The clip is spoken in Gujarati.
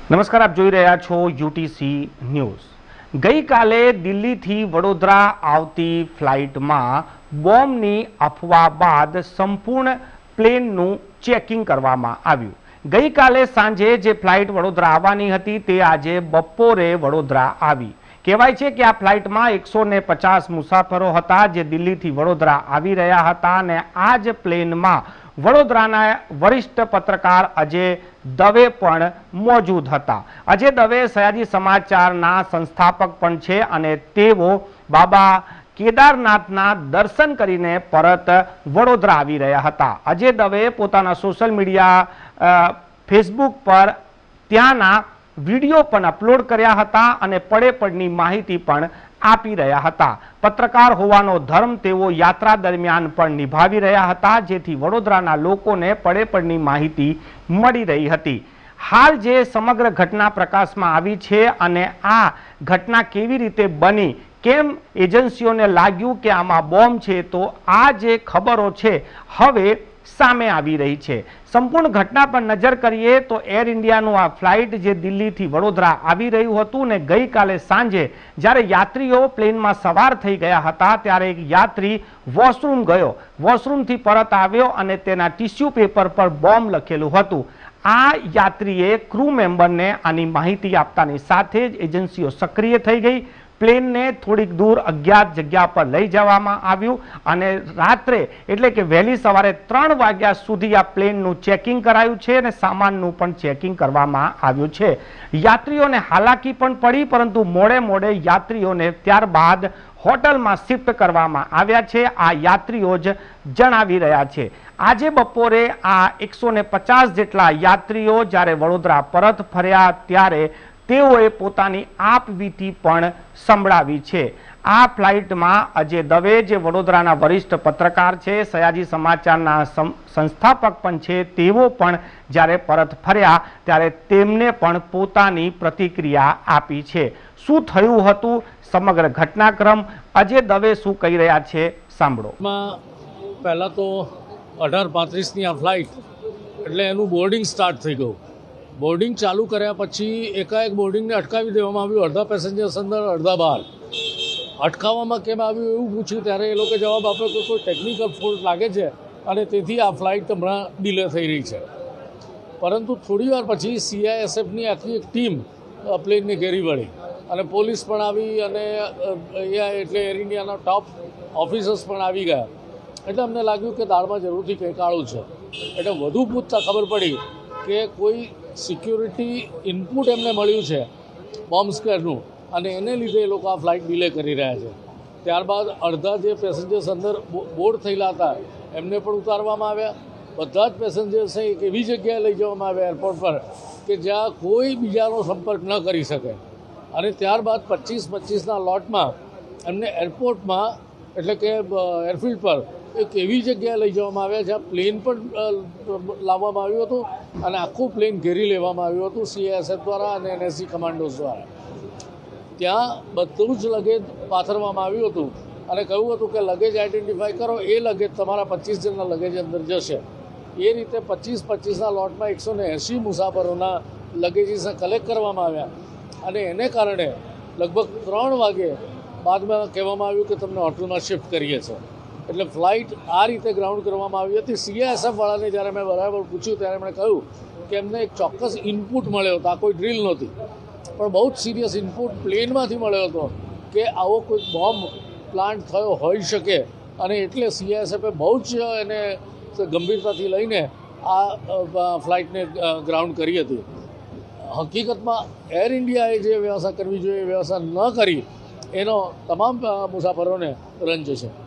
નમસ્કાર, આપ જોઈ રહ્યા છો યુટીસી ન્યૂઝ। ગઈકાલે દિલ્હીથી વડોદરા આવતી ફ્લાઇટમાં બોમ્બની અફવા બાદ સંપૂર્ણ પ્લેનનું ચેકિંગ કરવામાં આવ્યું। ગઈકાલે સાંજે જે ફ્લાઇટ વડોદરા આવવાની હતી તે આજે બપોરે વડોદરા આવી। કહેવાય છે કે આ ફ્લાઇટમાં 150 મુસાફરો હતા જે દિલ્હીથી વડોદરા આવી રહ્યા હતા અને આ જ પ્લેનમાં વડોદરાના વરિષ્ઠ પત્રકાર અજય દવે પણ મોજૂદ હતા। અજય દવે સયાજી સમાચારના સંસ્થાપક પણ છે અને તેઓ બાબા કેદારનાથના દર્શન કરીને પરત વડોદરા આવી રહ્યા હતા। અજય દવે પોતાના સોશિયલ મીડિયા ફેસબુક પર ત્યાંના વિડીયો પણ અપલોડ કર્યા હતા અને પડે પડની માહિતી પણ આપી રહ્યા હતા। પત્રકાર હોવાનો ધર્મ તેઓ યાત્રા દરમિયાન પણ નિભાવી રહ્યા હતા, જેથી વડોદરાના લોકોને પડે પડની માહિતી મળી રહી હતી। હાલ જે સમગ્ર ઘટના પ્રકાશમાં આવી છે અને આ ઘટના કેવી રીતે બની, કેમ એજન્સીઓને લાગ્યું કે આમાં બોમ્બ છે, તો આ જે ખબરો છે હવે સામે આવી રહી છે। સંપૂર્ણ ઘટના પર નજર કરીએ તો એર ઇન્ડિયાનું આ ફ્લાઇટ જે દિલ્હીથી વડોદરા આવી રહ્યું હતું ને ગઈકાલે સાંજે જ્યારે યાત્રીઓ પ્લેનમાં સવાર થઈ ગયા હતા ત્યારે એક યાત્રી વોશરૂમ ગયો, વોશરૂમથી પરત આવ્યો અને તેના ટિશ્યુ પેપર પર બોમ્બ લખેલું હતું। આ યાત્રીએ ક્રૂ મેમ્બરને આની માહિતી આપતાની સાથે જ એજન્સીઓ સક્રિય થઈ ગઈ। પ્લેનને થોડીક દૂર અજ્ઞાત જગ્યા પર લઈ જવામાં આવ્યું અને રાત્રે એટલે કે વહેલી સવારે 3 વાગ્યા સુધી આ પ્લેનનું ચેકિંગ કરાયું છે અને સામાનનું પણ ચેકિંગ કરવામાં આવ્યું છે। યાત્રીઓને હાલાકી પણ પડી, પરંતુ મોડે મોડે યાત્રીઓને ત્યારબાદ હોટલમાં શિફ્ટ કરવામાં આવ્યા છે। આ યાત્રીઓ જ જણાવી રહ્યા છે। આજે બપોરે આ 150 જેટલા યાત્રીઓ જ્યારે વડોદરા પરત ફર્યા ત્યારે તેઓએ પોતાની આપવીતી પણ સંભળાવી છે। આ ફ્લાઇટમાં અજય દવે જે વડોદરાના વરિષ્ઠ પત્રકાર છે, સયાજી સમાચારના સંસ્થાપક પણ છે, તેઓ પણ જ્યારે પરત ફર્યા ત્યારે તેમને પણ પોતાની પ્રતિક્રિયા આપી છે। શું થયું હતું સમગ્ર ઘટનાક્રમ, અજય દવે શું કહી રહ્યા છે, સાંભળો। પહેલાં તો 18:35ની આ ફ્લાઇટ એટલે એનું બોર્ડિંગ સ્ટાર્ટ થઈ ગયું। બોર્ડિંગ ચાલુ કર્યા પછી એકાએક બોર્ડિંગને અટકાવી દેવામાં આવ્યું। અડધા પેસેન્જર્સ અંદર, અડધા બહાર। અટકાવવામાં કેમ આવ્યું એવું પૂછ્યું ત્યારે એ લોકો જવાબ આપ્યો કે કોઈ ટેકનિકલ ફોલ્ટ લાગે છે અને તેથી આ ફ્લાઇટ હમણાં ડિલે થઈ રહી છે। પરંતુ થોડી વાર પછી CISFની આખી એક ટીમ પ્લેનને ઘેરી વળી અને પોલીસ પણ આવી અને એટલે એર ઇન્ડિયાના ટોપ ઓફિસર્સ પણ આવી ગયા। એટલે અમને લાગ્યું કે દાળમાં જરૂરથી કંઈ કાળું છે। એટલે વધુ પૂછતા ખબર પડી કે કોઈ સિક્યુરિટી ઇનપુટ એમને મળ્યું છે બોમ્બ સ્ક્વેરનું અને એને લીધે એ લોકો આ ફ્લાઇટ ડિલે કરી રહ્યા છે। ત્યારબાદ અડધા જે પેસેન્જર્સ અંદર બોર્ડ થયેલા હતા એમને પણ ઉતારવામાં આવ્યા। બધા જ પેસેન્જર્સને એક એવી જગ્યાએ લઈ જવામાં આવ્યા એરપોર્ટ પર કે જ્યાં કોઈ બીજાનો સંપર્ક ન કરી શકે અને ત્યારબાદ 25-25ના લોટમાં એમને એરપોર્ટમાં એટલે કે એરફિલ્ડ પર એક એવી જગ્યાએ લઈ જવામાં આવ્યા જ્યાં પ્લેન પણ લાવવામાં આવ્યું હતું અને આખું પ્લેન ઘેરી લેવામાં આવ્યું હતું CISF દ્વારા અને NSC કમાન્ડોઝ દ્વારા। ત્યાં બધું જ લગેજ પાથરવામાં આવ્યું હતું અને કહ્યું હતું કે લગેજ આઈડેન્ટિફાઈ કરો, એ લગેજ તમારા 25 જણના લગેજ અંદર જશે। એ રીતે 25-25ના લોટમાં 180 મુસાફરોના લગેજીસને કલેક્ટ કરવામાં આવ્યા અને એને કારણે લગભગ 3 વાગે બાદમાં કહેવામાં આવ્યું કે તમને હોટલમાં શિફ્ટ કરીએ છીએ। એટલે ફ્લાઇટ આ રીતે ગ્રાઉન્ડ કરવામાં આવી હતી। CISFવાળાને જ્યારે મેં બરાબર પૂછ્યું ત્યારે એમણે કહ્યું કે એમને એક ચોક્કસ ઇનપુટ મળ્યો હતો, આ કોઈ ડ્રીલ નહોતી પણ બહુ જ સિરિયસ ઇનપુટ પ્લેનમાંથી મળ્યો હતો કે આવો કોઈ બોમ્બ પ્લાન્ટ થયો હોઈ શકે અને એટલે CISFે બહુ જ એને ગંભીરતાથી લઈને આ ફ્લાઇટને ગ્રાઉન્ડ કરી હતી। હકીકતમાં એર ઇન્ડિયાએ જે વ્યવસ્થા કરવી જોઈએ એ વ્યવસ્થા ન કરી એનો તમામ મુસાફરોને રંજ છે।